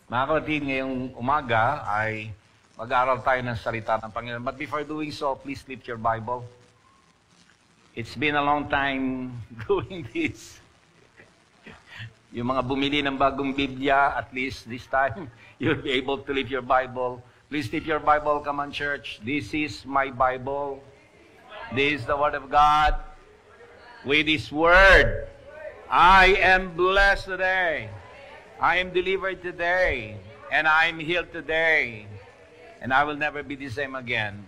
Mga kapatid, ngayong umaga ay mag-aaral tayo ng salita ng Panginoon. But before doing so, please lift your Bible. It's been a long time doing this. Yung mga bumili ng bagong Biblia, at least this time, you'll be able to lift your Bible. Please lift your Bible. Come on, church. This is my Bible. This is the Word of God. With His Word, I am blessed today. I am delivered today, and I am healed today, and I will never be the same again.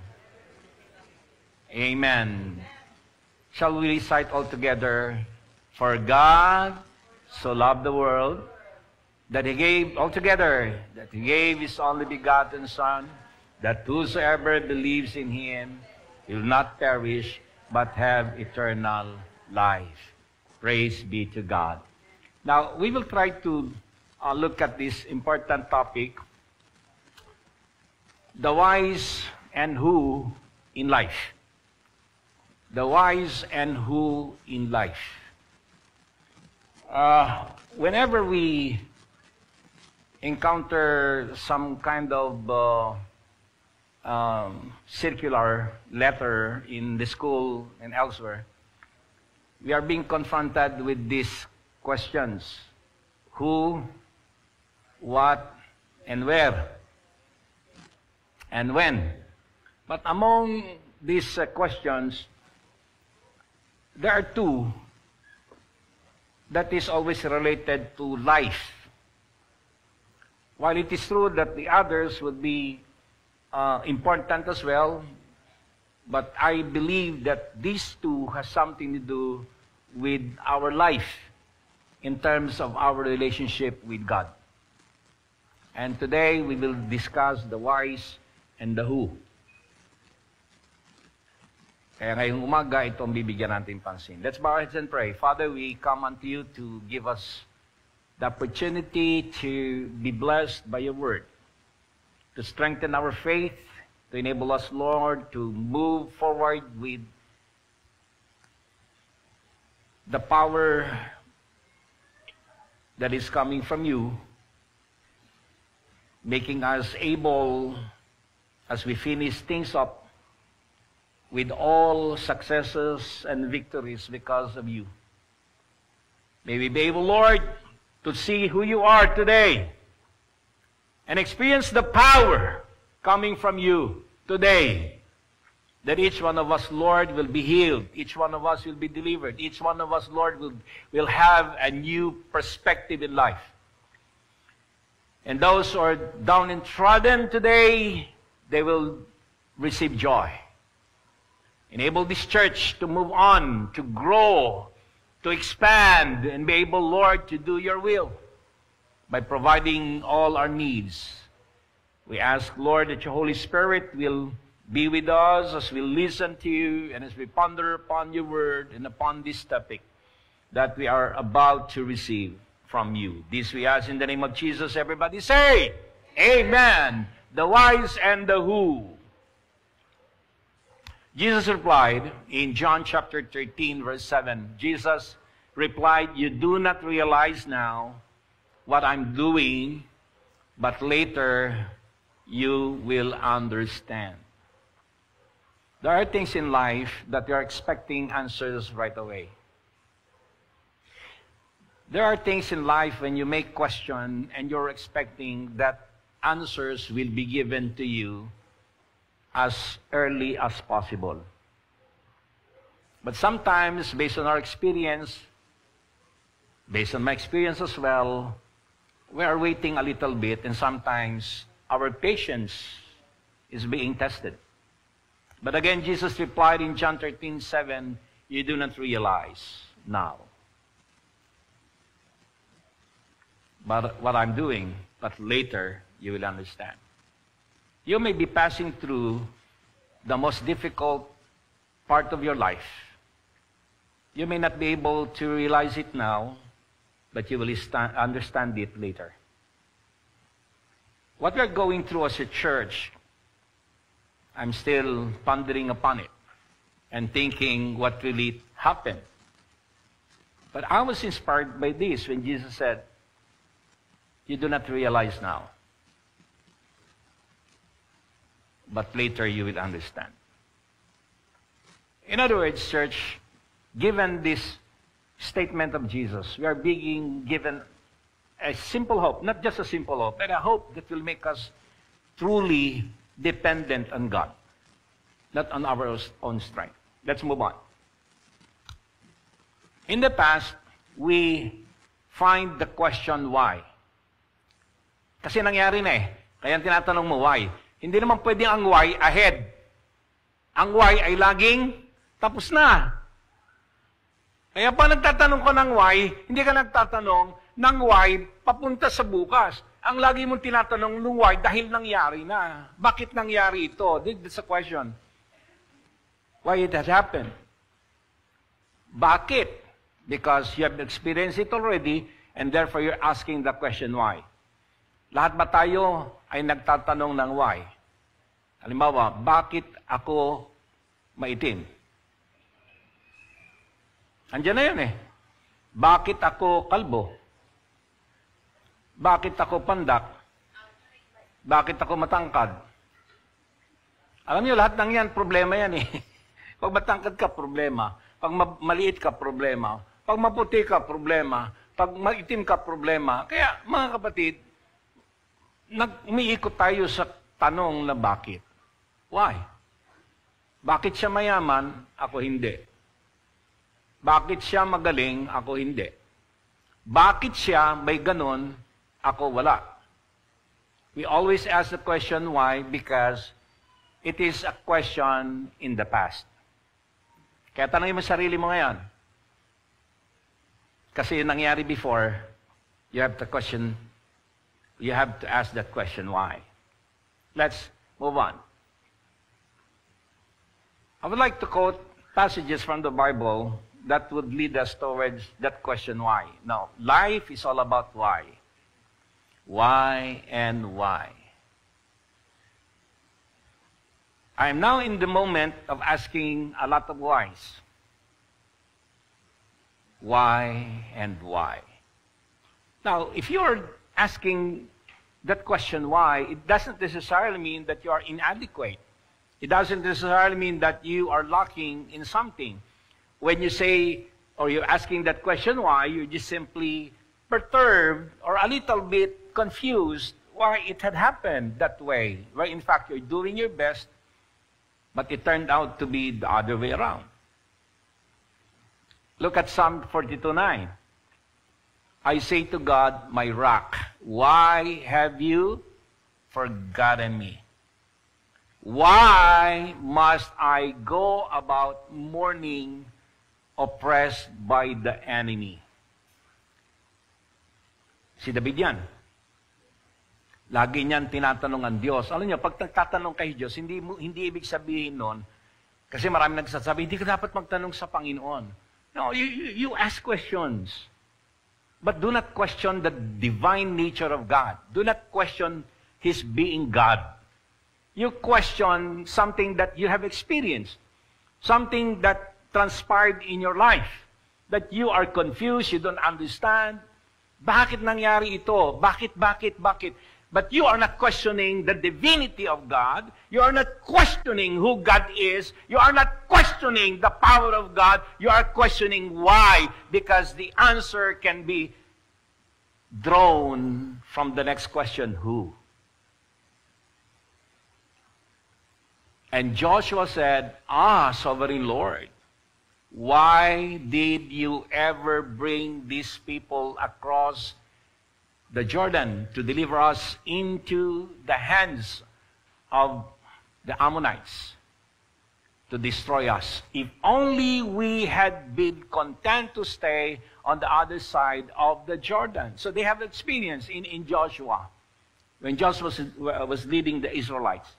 Amen. Shall we recite all together? For God so loved the world, that He gave, all together, that He gave His only begotten Son, that whosoever believes in Him will not perish, but have eternal life. Praise be to God. Now, we will try to look at this important topic, the whys and who in life. The whys and who in life. Whenever we encounter some kind of circular letter in the school and elsewhere, we are being confronted with these questions. Who, what, and where, and when. But among these questions, there are two that is always related to life. While it is true that the others would be important as well, but I believe that these two has something to do with our life in terms of our relationship with God. And today, we will discuss the whys and the who. Kaya ngayong umaga, itong bibigyan natin pansin. Let's bow our heads and pray. Father, we come unto you to give us the opportunity to be blessed by your word, to strengthen our faith, to enable us, Lord, to move forward with the power that is coming from you, making us able, as we finish things up, with all successes and victories because of you. May we be able, Lord, to see who you are today and experience the power coming from you today, that each one of us, Lord, will be healed. Each one of us will be delivered. Each one of us, Lord, will have a new perspective in life. And those who are down and trodden today, they will receive joy. Enable this church to move on, to grow, to expand, and be able, Lord, to do your will by providing all our needs. We ask, Lord, that your Holy Spirit will be with us as we listen to you and as we ponder upon your word and upon this topic that we are about to receive from you. This we ask in the name of Jesus. Everybody say, Amen. The whys and the who. Jesus replied in John chapter 13, verse 7. Jesus replied, you do not realize now what I'm doing, but later you will understand. There are things in life that you're expecting answers right away. There are things in life when you make question and you're expecting that answers will be given to you as early as possible. But sometimes, based on our experience, based on my experience as well, we are waiting a little bit, and sometimes our patience is being tested. But again, Jesus replied in John 13:7, you do not realize now but what I'm doing, but later you will understand. You may be passing through the most difficult part of your life. You may not be able to realize it now, but you will understand it later. What we are going through as a church, I'm still pondering upon it and thinking what really happened. But I was inspired by this when Jesus said, You do not realize now. But later you will understand. In other words, church, given this statement of Jesus, we are being given a simple hope, not just a simple hope, but a hope that will make us truly dependent on God, not on our own strength. Let's move on. In the past, we find the question why. Kasi nangyari na eh. Kaya tinatanong mo why. Hindi naman pwedeng ang why ahead. Ang why ay laging tapos na. Kaya pa nagtatanong ka ng why, hindi ka nagtatanong ng why papunta sa bukas. Ang lagi mong tinatanong ng why dahil nangyari na. Bakit nangyari ito? That's a question. Why it has happened? Bakit? Because you have experienced it already and therefore you're asking the question why. Lahat ba tayo ay nagtatanong ng why? Halimbawa, bakit ako maitim? Andiyan na yun eh. Bakit ako kalbo? Bakit ako pandak? Bakit ako matangkad? Alam niyo, lahat ng yan, problema yan eh. Pag matangkad ka, problema. Pag maliit ka, problema. Pag maputi ka, problema. Pag maitim ka, problema. Kaya, mga kapatid, umiikot tayo sa tanong na bakit. Why? Bakit siya mayaman? Ako hindi. Bakit siya magaling? Ako hindi. Bakit siya may ganon? Ako wala. We always ask the question why because it is a question in the past. Kaya tanongin mo sarili mo ngayon. Kasi yung nangyari before, you have to ask that question why. Let's move on. I would like to quote passages from the Bible that would lead us towards that question why. Now, life is all about why. Why and why. I am now in the moment of asking a lot of whys. Why and why. Now, if you're asking that question why, it doesn't necessarily mean that you are inadequate. It doesn't necessarily mean that you are lacking in something. When you say, or you're asking that question why, you're just simply perturbed or a little bit confused why it had happened that way. Where in fact, you're doing your best, but it turned out to be the other way around. Look at Psalm 42:9. I say to God, my rock, why have you forgotten me? Why must I go about mourning, oppressed by the enemy? Si David yan. Lagi niyan tinatanong ang Diyos. Alam niyo, pag nagtatanong kay Diyos, hindi ibig sabihin nun, kasi marami nagsasabi, hindi ka dapat magtanong sa Panginoon. No, you ask questions. But do not question the divine nature of God. Do not question His being God. You question something that you have experienced. Something that transpired in your life. That you are confused, you don't understand. Bakit nangyari ito? Bakit? But you are not questioning the divinity of God. You are not questioning who God is. You are not questioning the power of God. You are questioning why. Because the answer can be drawn from the next question, who? And Joshua said, Sovereign Lord, why did you ever bring these people across the Jordan to deliver us into the hands of the Ammonites to destroy us? If only we had been content to stay on the other side of the Jordan. So they have experience in Joshua. When Joshua was leading the Israelites.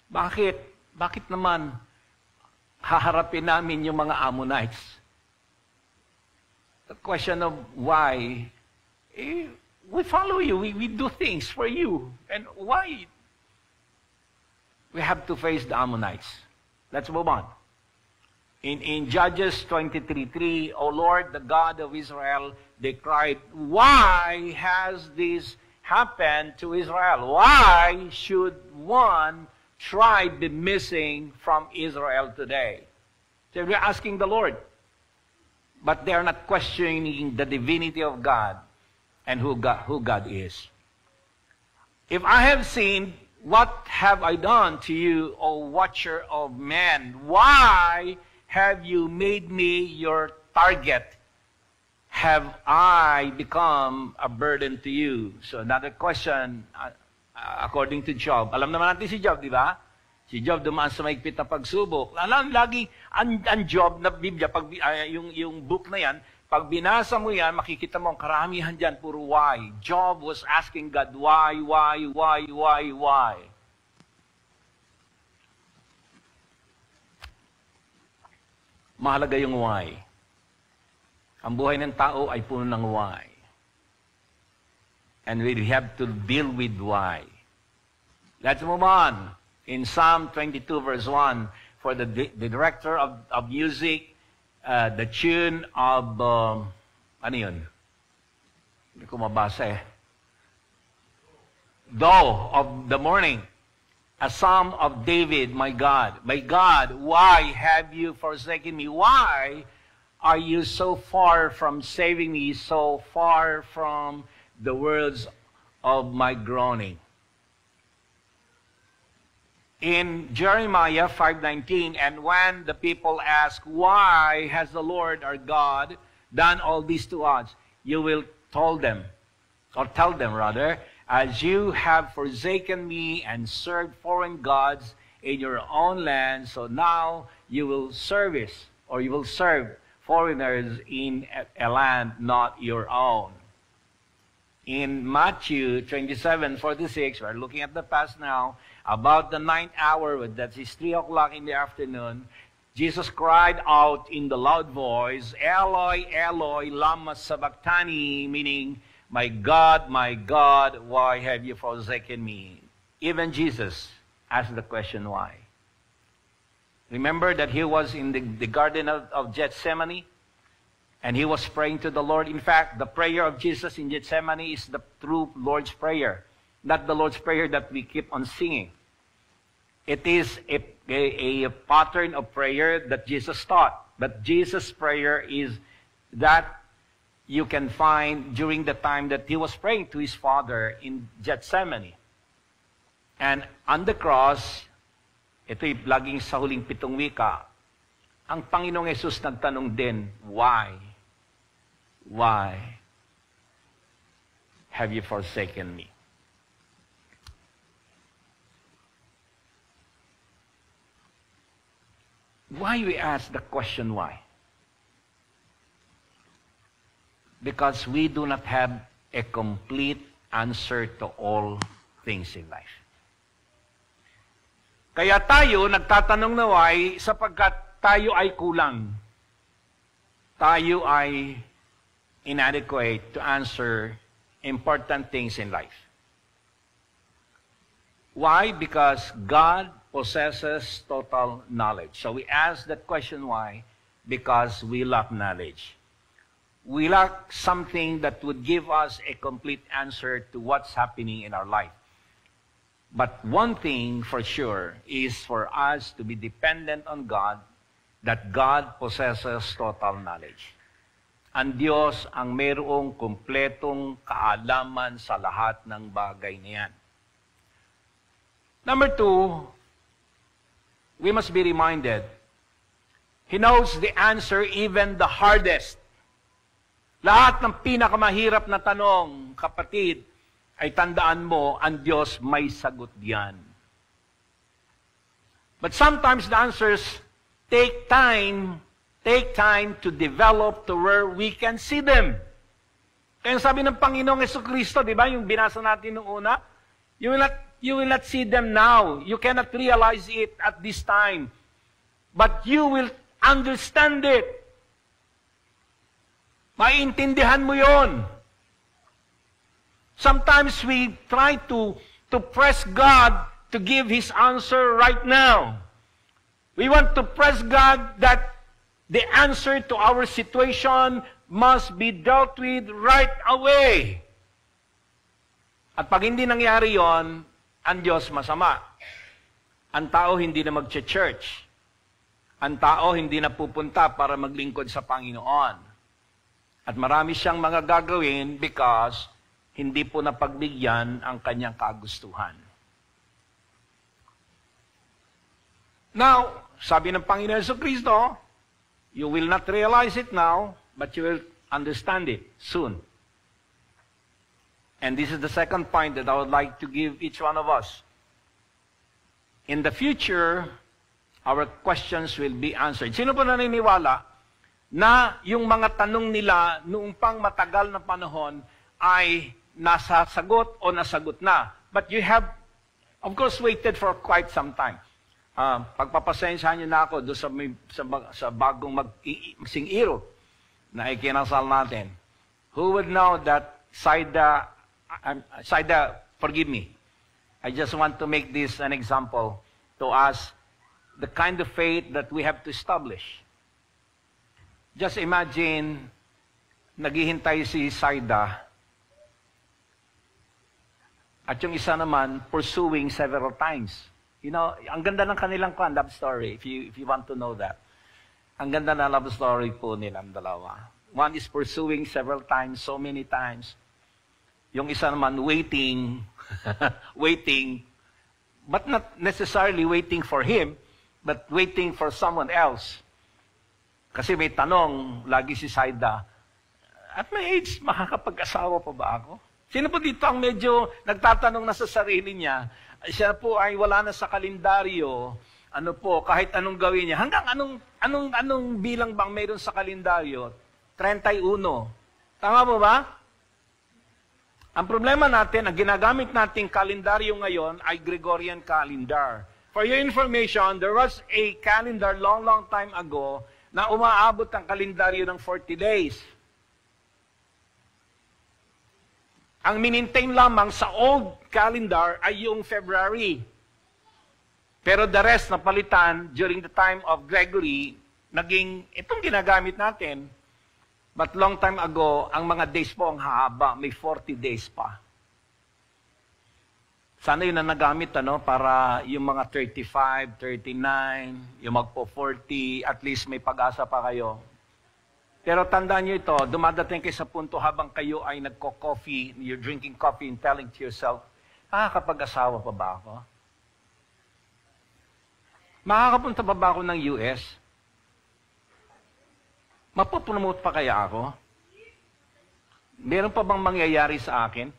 Bakit naman haharapin namin yung mga Ammonites? The question of why, we follow you, we do things for you. And why? We have to face the Ammonites. Let's move on. In Judges 23:3, O Lord, the God of Israel, they cried, why has this happened to Israel? Why should one tribe be missing from Israel today? So they're asking the Lord. But they are not questioning the divinity of God and who God is. If I have sinned, what have I done to you, O watcher of men? Why have you made me your target? Have I become a burden to you? So another question, according to Job. Alam naman natin si Job, di ba? Si Job dumaan sa mahigpit na pagsubok. Alam, lagi, ang Job na Biblia, yung book na yan, pag binasa mo yan, makikita mo ang karamihan dyan, puro why. Job was asking God, why? Mahalaga yung why. Ang buhay ng tao ay puno ng why. And we have to deal with why. Let's move on. In Psalm 22 verse 1, for the director of music, the tune of, ano yun? Hindi ko mabasa eh. Dawn of the morning. A psalm of David, my God, why have you forsaken me? Why are you so far from saving me, so far from the words of my groaning? In Jeremiah 5:19, and when the people ask, why has the Lord our God done all this to us? You will tell them, as you have forsaken me and served foreign gods in your own land, so now you will serve foreigners in a land not your own. In Matthew 27:46, we're looking at the past now, about the 9th hour, that is 3 o'clock in the afternoon, Jesus cried out in the loud voice, Eloi, Eloi, lama sabachthani, meaning, my God, why have you forsaken me? Even Jesus asked the question, why? Remember that he was in the Garden of Gethsemane, and he was praying to the Lord. In fact, the prayer of Jesus in Gethsemane is the true Lord's Prayer, not the Lord's Prayer that we keep on singing. It is a pattern of prayer that Jesus taught. But Jesus' prayer is that you can find during the time that he was praying to his Father in Gethsemane. And on the cross, ito'y laging sa huling 7 wika, ang Panginoong Yesus nagtanong din, why? Why have you forsaken me? Why we ask the question why? Because we do not have a complete answer to all things in life. Kaya tayo nagtatanong na why sapagkat tayo ay kulang. Tayo ay inadequate to answer important things in life. Why? Because God possesses total knowledge. So we ask that question why? Because we lack knowledge. We lack something that would give us a complete answer to what's happening in our life. But one thing for sure is for us to be dependent on God, that God possesses total knowledge. Ang Diyos ang mayroong kumpletong kaalaman sa lahat ng bagay na yan. Number 2, we must be reminded, He knows the answer, even the hardest. Lahat ng pinakamahirap na tanong, kapatid, ay tandaan mo, ang Diyos may sagot diyan. But sometimes the answers take time to develop to where we can see them. Kaya sabi ng Panginoong Jesucristo, di ba, yung binasa natin nung una, you will not see them now. You cannot realize it at this time. But you will understand it. Maiintindihan mo yon. Sometimes we try to press God to give His answer right now. We want to press God that the answer to our situation must be dealt with right away. At pag hindi nangyari yon, ang Diyos masama. Ang tao hindi na mag-church. Ang tao hindi na pupunta para maglingkod sa Panginoon. At marami siyang mga gagawin because hindi po napagbigyan ang kanyang kagustuhan. Now, sabi ng Panginoon Jesucristo, you will not realize it now, but you will understand it soon. And this is the second point that I would like to give each one of us. In the future, our questions will be answered. Sino po naniniwala na yung mga tanong nila noong pang matagal na panahon ay nasasagot o nasagot na? But you have, of course, waited for quite some time. Pagpapasensyahan niyo na ako doon sa bagong sing-iro na ikinasal natin. Who would know that Saida, forgive me. I just want to make this an example to us, the kind of faith that we have to establish. Just imagine, naghihintay si Saida, at yung isa naman, pursuing several times. You know, ang ganda ng kanilang love story, if you want to know that. Ang ganda ng love story po nilang dalawa. One is pursuing several times, so many times. Yung isa naman waiting, waiting, but not necessarily waiting for him, but waiting for someone else. Kasi may tanong, lagi si Saida, at my age, makakapag-asawa pa ba ako? Sino po dito ang medyo nagtatanong na sa sarili niya? Siya po ay wala na sa kalendaryo, ano po, kahit anong gawin niya. Hanggang anong bilang bang mayroon sa kalendaryo? 31. Tama po ba? Ang problema natin, ang ginagamit nating kalendaryo ngayon ay Gregorian calendar. For your information, there was a calendar long time ago na umaabot ang kalendaryo ng 40 days. Ang minintain lamang sa old calendar ay yung February. Pero the rest na palitan during the time of Gregory, naging itong ginagamit natin. But long time ago, ang mga days po ang hahaba, may 40 days pa. Sana yun na nagamit, para yung mga 35, 39, yung magpo 40, at least may pag-asa pa kayo. Pero tandaan nyo ito, dumadating kayo sa punto habang kayo ay nagko-coffee, you're drinking coffee and telling to yourself, makakapag-asawa pa ba ako? Makakapunta pa ba ako ng US? Mapopromote pa kaya ako? Meron pa bang mangyayari sa akin?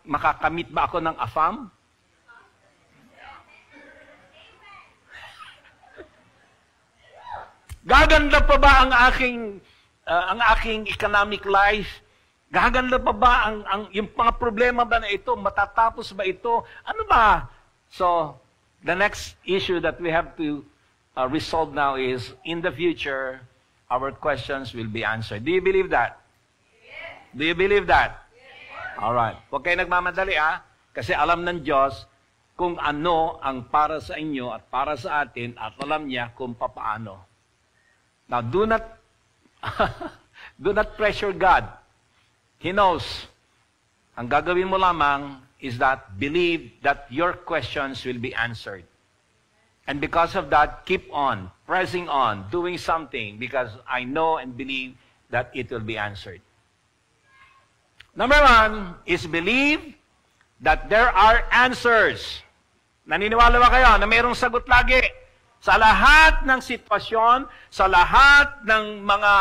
Makakamit ba ako ng AFAM? Gaganda pa ba ang aking economic life? Gaganda pa ba yung mga problema ba na ito? Matatapos ba ito? Ano ba? So, the next issue that we have to resolve now is, in the future, our questions will be answered. Do you believe that? Yes. Do you believe that? Yes. Alright. Huwag kayo nagmamadali, kasi alam ng Diyos kung ano ang para sa inyo at para sa atin, at alam niya kung papaano. Now, do not pressure God. He knows. Ang gagawin mo lamang is that believe that your questions will be answered. And because of that, keep on, pressing on, doing something, because I know and believe that it will be answered. Number 1 is believe that there are answers. Naniniwala ba kayo na mayroong sagot lagi? Sa lahat ng sitwasyon, sa lahat ng mga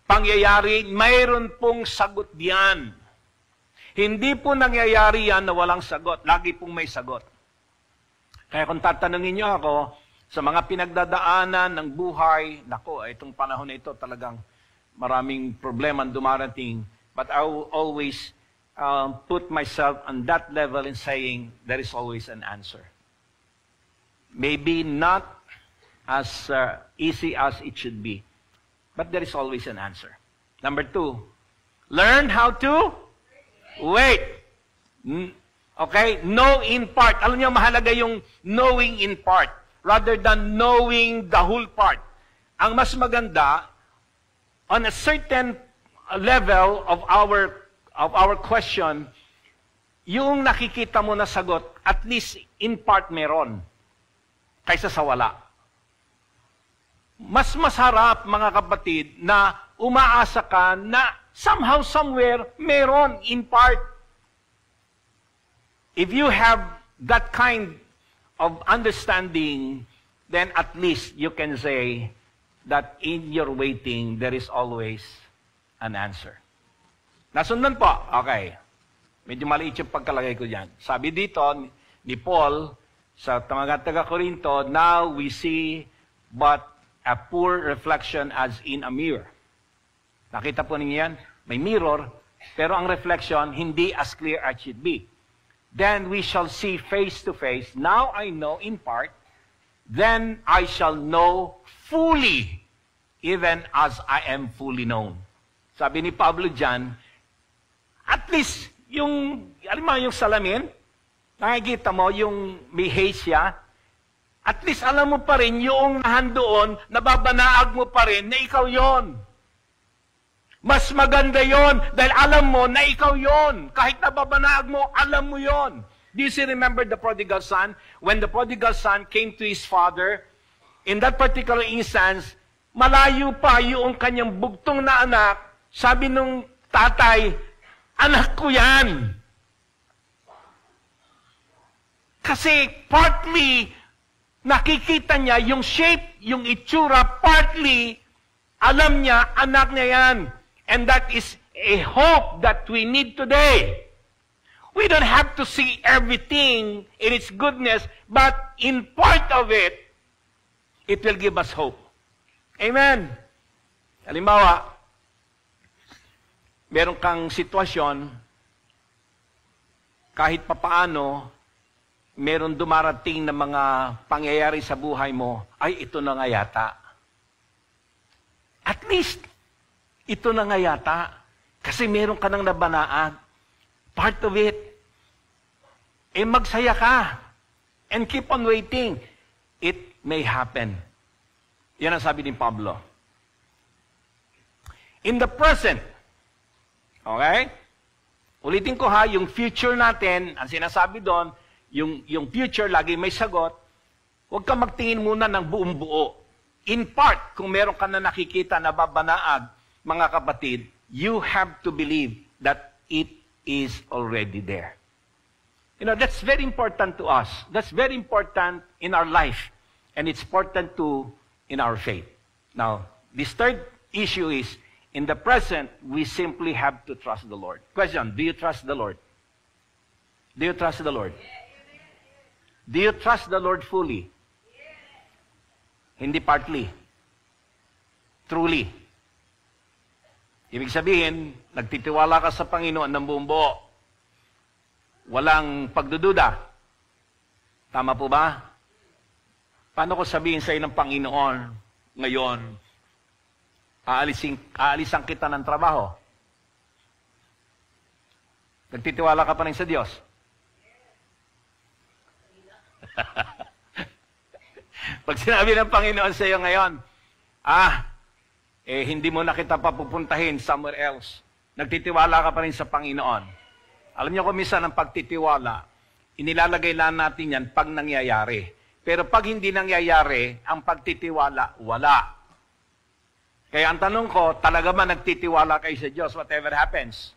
pangyayari, mayroon pong sagot diyan. Hindi po nangyayari yan na walang sagot. Lagi pong may sagot. Kaya kung tatanungin niyo ako, sa mga pinagdadaanan ng buhay, nako, itong panahon na ito talagang maraming problema dumarating. But I will always put myself on that level in saying there is always an answer. Maybe not as easy as it should be. But there is always an answer. Number 2, learn how to wait. Okay? Know in part. Alam niyo, mahalaga yung knowing in part rather than knowing the whole part. Ang mas maganda, on a certain level of our of our question, yung nakikita mo na sagot, at least in part meron, kaysa sa wala. Mas masarap, mga kapatid, na umaasa ka na somehow, somewhere, meron in part. If you have that kind of understanding, then at least you can say that in your waiting, there is always an answer. Nasundan po? Okay. Medyo maliit yung pagkalagay ko dyan. Sabi dito ni Paul sa mga taga-Korinto, now we see but a poor reflection as in a mirror. Nakita po ninyo yan? May mirror, pero ang reflection hindi as clear as it should be. Then we shall see face to face. Now I know in part, then I shall know fully, even as I am fully known. Sabi ni Pablo dyan, at least, alam mo yung salamin, nakikita mo yung may haze siya, at least alam mo pa rin yung nahandoon, nababanaag mo pa rin na ikaw yon. Mas maganda yon dahil alam mo na ikaw yon. Kahit nababanaag mo, alam mo yon. Do you still remember the prodigal son? When the prodigal son came to his father, in that particular instance, malayo pa yung kanyang bugtong na anak, sabi nung tatay, anak ko yan. Kasi partly, nakikita niya yung shape, yung itsura, partly, alam niya, anak niya yan. And that is a hope that we need today. We don't have to see everything in its goodness, but in part of it, it will give us hope. Amen. Halimbawa, meron kang sitwasyon, kahit papaano, meron dumarating na mga pangyayari sa buhay mo, ay ito na nga yata. At least, ito na nga yata. Kasi meron ka nang nabanaag. Part of it. Magsaya ka. And keep on waiting. It may happen. Yan ang sabi ni Pablo. In the present, okay? Ulitin ko ha, yung future natin, ang sinasabi doon, yung future lagi may sagot, huwag ka magtingin muna ng buong buo. In part, kung meron ka na nakikita na babanaag, mga kapatid, you have to believe that it is already there. You know, that's very important to us. That's very important in our life. And it's important too in our faith. Now, this third issue is, in the present, we simply have to trust the Lord. Question, do you trust the Lord? Do you trust the Lord? Do you trust the Lord fully? Hindi partly. Truly. Ibig sabihin, nagtitiwala ka sa Panginoon ng buong buo. Walang pagdududa. Tama po ba? Paano ko sabihin sa iyo ng Panginoon ngayon, aalisan kita ng trabaho? Nagtitiwala ka pa rin sa Diyos? Pag sinabi ng Panginoon sa iyo ngayon, hindi mo na kita papupuntahin somewhere else. Nagtitiwala ka pa rin sa Panginoon. Alam niyo kung minsan ang pagtitiwala, inilalagay lang natin yan pag nangyayari. Pero pag hindi nangyayari, ang pagtitiwala, wala. Kaya ang tanong ko, talaga ba nagtitiwala kayo sa Diyos whatever happens?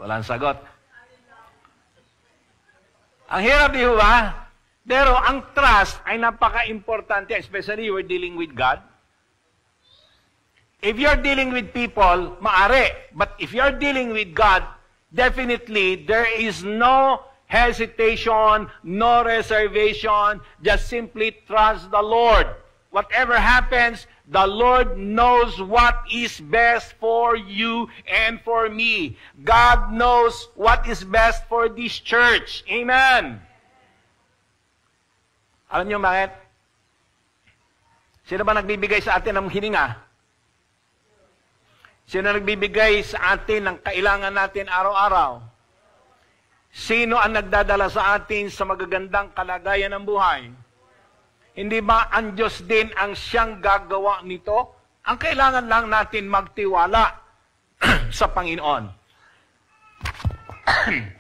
Walang sagot. Ang hirap di ba? Pero ang trust ay napaka-importante, especially we're dealing with God. If you're dealing with people, maari. But if you're dealing with God, definitely there is no hesitation, no reservation. Just simply trust the Lord. Whatever happens, the Lord knows what is best for you and for me. God knows what is best for this church. Amen. Alam niyo bakit? Sino ba nagbibigay sa atin ng hininga? Sino nagbibigay sa atin ng kailangan natin araw-araw? Sino ang nagdadala sa atin sa magagandang kalagayan ng buhay? Hindi ba ang Diyos din ang siyang gagawa nito? Ang kailangan lang natin magtiwala sa Panginoon.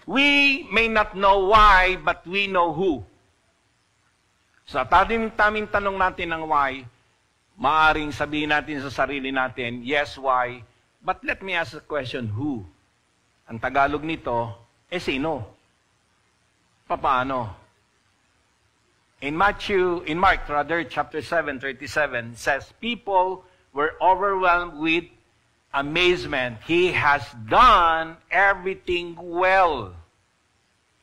We may not know why, but we know who. Sa taming tanong natin ng why, maaring sabihin natin sa sarili natin, yes, why, but let me ask the question, who? Ang Tagalog nito, sino? Paano? In Mark chapter 7:37 says, people were overwhelmed with amazement. He has done everything well.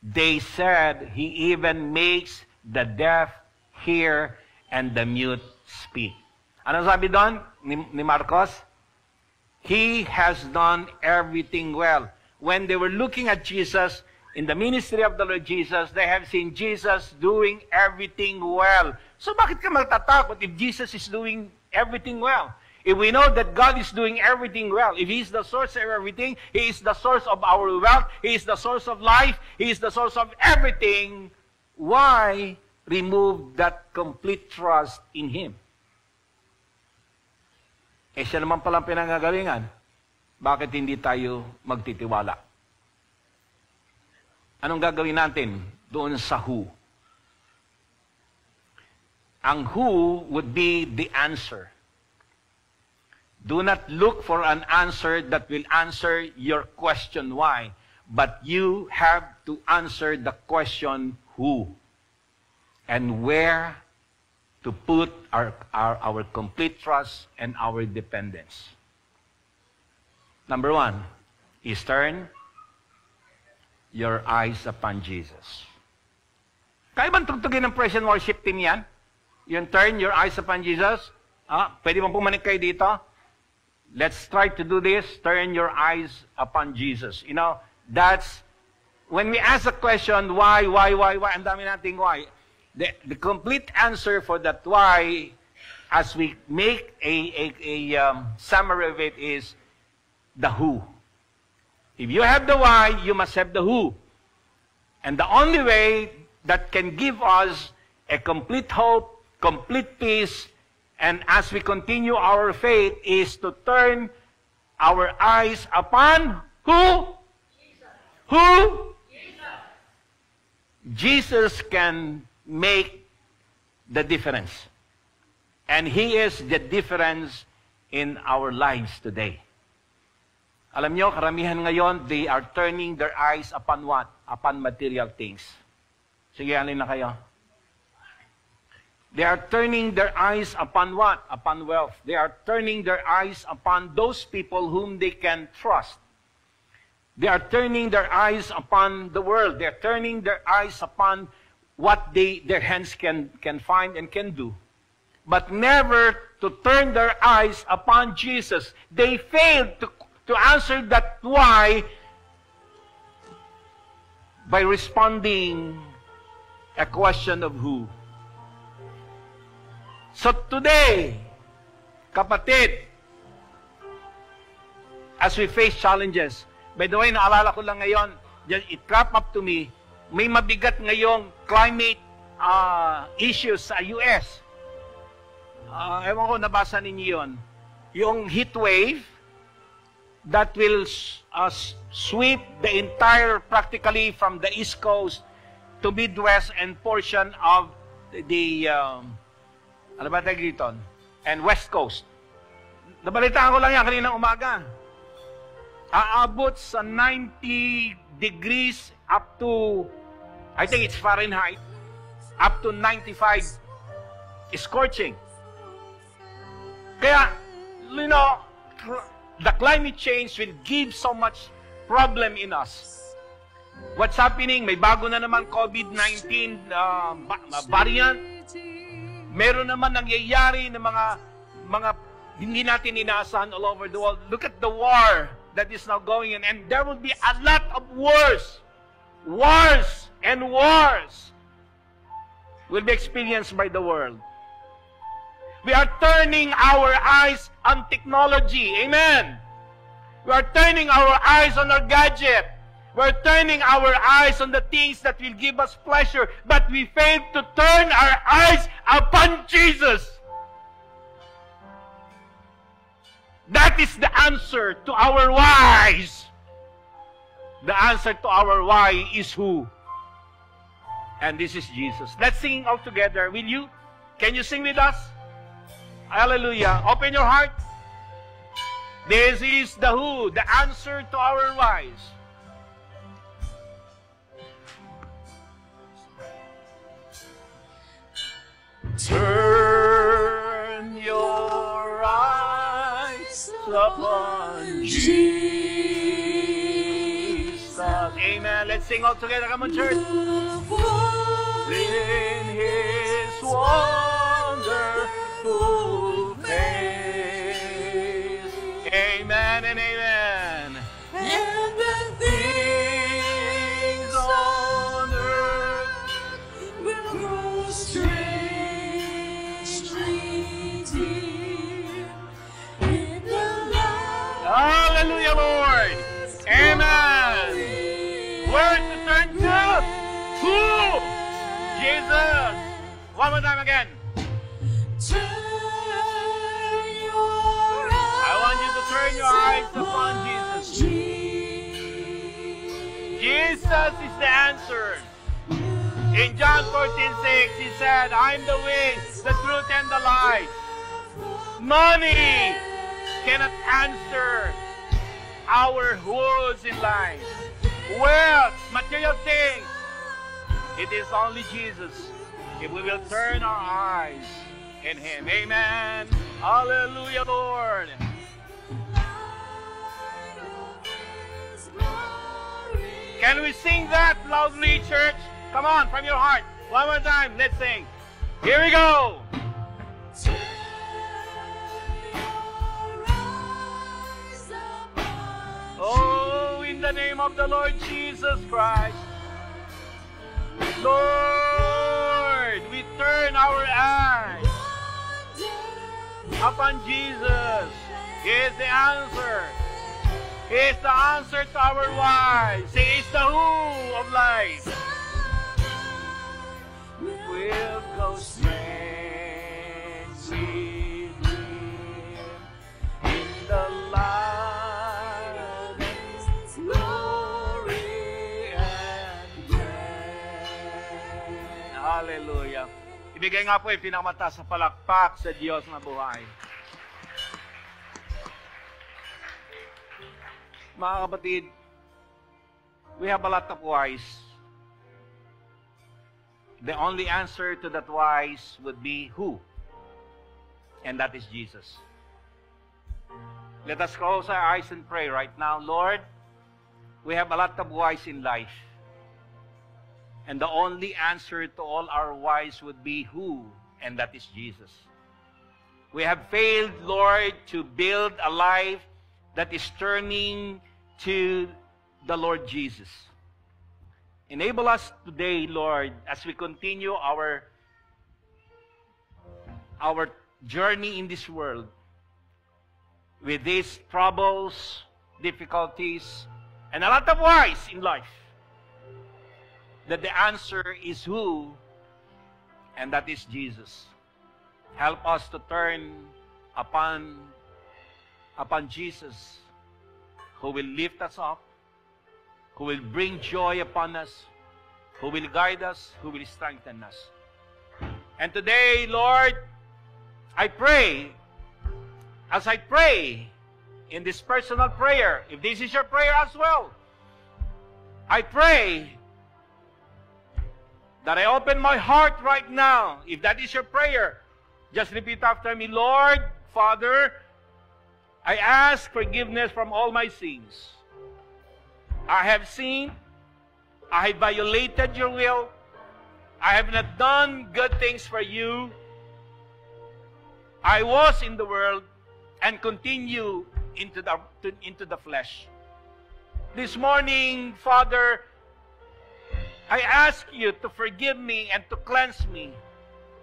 They said, he even makes the deaf hear and the mute speak. Ano sabi doon ni Marcos? He has done everything well. When they were looking at Jesus, in the ministry of the Lord Jesus, they have seen Jesus doing everything well. So bakit ka magtatakot if Jesus is doing everything well? If we know that God is doing everything well, if He is the source of everything, He is the source of our wealth, He is the source of life, He is the source of everything, why remove that complete trust in Him? Siya naman palang pinangagalingan. Bakit hindi tayo magtitiwala? Anong gagawin natin doon sa who? Ang who would be the answer. Do not look for an answer that will answer your question why, but you have to answer the question who and where to put our complete trust and our dependence. Number one is turn your eyes upon Jesus. Kaya bang tugtugin ng praise and worship team yan? Yung turn your eyes upon Jesus? Pwede bang pumanik kayo dito? Let's try to do this. Turn your eyes upon Jesus. You know, that's, when we ask a question, why, ang dami nating why. The complete answer for that why, as we make a summary of it, is the who. If you have the why, you must have the who. And the only way that can give us a complete hope, complete peace, and as we continue our faith, is to turn our eyes upon who? Jesus. Who? Jesus. Jesus can make the difference. And He is the difference in our lives today. Alam nyo, karamihan ngayon, they are turning their eyes upon what? Upon material things. Sige, alin na kayo? They are turning their eyes upon what? Upon wealth. They are turning their eyes upon those people whom they can trust. They are turning their eyes upon the world. They are turning their eyes upon what their hands can find and can do. But never to turn their eyes upon Jesus. They failed to answer that why by responding a question of who. So today, kapatid, as we face challenges, by the way, naalala ko lang ngayon, it cropped up to me, may mabigat ngayong climate issues sa US. Ewan ko, nabasa ninyo yun. Yung heat wave that will sweep the entire, practically from the East Coast to Midwest and portion of the ano ba tawag dito? And West Coast. Nabalitaan ko lang yan kaninang umaga. Aabot sa 90 degrees up to, I think it's Fahrenheit, up to 95 scorching. Kaya, you know, the climate change will give so much problem in us. What's happening? May bago na naman COVID-19 variant. Meron naman nangyayari ng mga hindi natin inaasahan all over the world. Look at the war that is now going on. And there will be a lot of wars. Wars and wars will be experienced by the world. We are turning our eyes on technology. Amen. We are turning our eyes on our gadget. We're turning our eyes on the things that will give us pleasure, but we fail to turn our eyes upon Jesus. That is the answer to our whys. The answer to our why is who? And this is Jesus. Let's sing all together. Will you? Can you sing with us? Hallelujah. Open your heart. This is the who, the answer to our whys. Turn your eyes upon Jesus. Amen. Let's sing all together. Come on, church. In His wonderful face. Amen and amen. And the things on earth will grow strangely dear in the light. Hallelujah, Lord. Amen. Where to turn to? Who? Jesus. One more time again. I want you to turn your eyes upon Jesus. Jesus is the answer. In John 14:6, He said, I'm the way, the truth, and the life. Money cannot answer our woes in life. Wealth, material things. It is only Jesus. If we will turn our eyes in Him. Amen. Hallelujah, Lord. Can we sing that loudly, church? Come on, from your heart. One more time, let's sing. Here we go. Oh, in the name of the Lord Jesus Christ. Lord, we turn our eyes upon Jesus. He is the answer. He is the answer to our whys. He is the who of life. We'll go strangely in the light of His glory and grace. Hallelujah. Ibigay nga po yung pinakamataas sa palakpak sa Diyos na buhay. Mga kapatid, we have a lot of whys. The only answer to that whys would be who? And that is Jesus. Let us close our eyes and pray right now. Lord, we have a lot of whys in life. And the only answer to all our whys would be who? And that is Jesus. We have failed, Lord, to build a life that is turning to the Lord Jesus. Enable us today, Lord, as we continue our journey in this world with these troubles, difficulties, and a lot of whys in life, that the answer is who, and that is Jesus. Help us to turn upon Jesus, who will lift us up, who will bring joy upon us, who will guide us, who will strengthen us. And today, Lord, I pray, as I pray in this personal prayer, if this is your prayer as well, I pray that I open my heart right now. If that is your prayer, just repeat after me. Lord, Father, I ask forgiveness from all my sins. I have sinned. I have violated your will. I have not done good things for you. I was in the world and continue into the flesh. This morning, Father, I ask you to forgive me and to cleanse me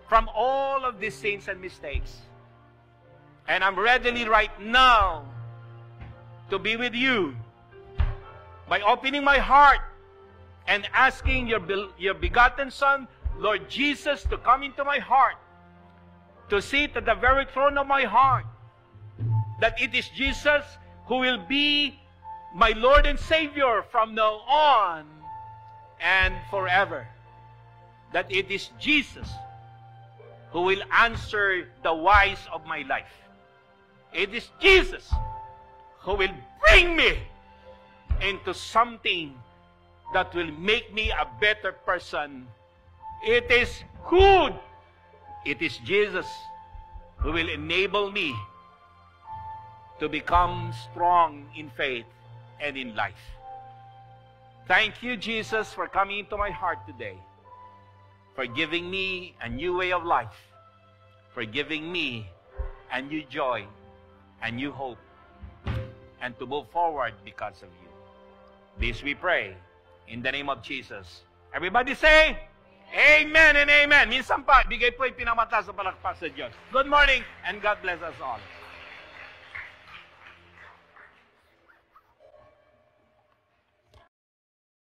from all of these sins and mistakes. And I'm ready right now to be with you by opening my heart and asking your begotten Son, Lord Jesus, to come into my heart, to sit at the very throne of my heart, that it is Jesus who will be my Lord and Savior from now on and forever. That it is Jesus who will answer the whys of my life. It is Jesus who will bring me into something that will make me a better person. It is good. It is Jesus who will enable me to become strong in faith and in life. Thank you, Jesus, for coming into my heart today, for giving me a new way of life, for giving me a new joy, a new hope, and to move forward because of you. This we pray in the name of Jesus. Everybody say, Amen and Amen. Minsan pa, bigay po yung pinamataas sa palakpak sa Diyos. Good morning and God bless us all.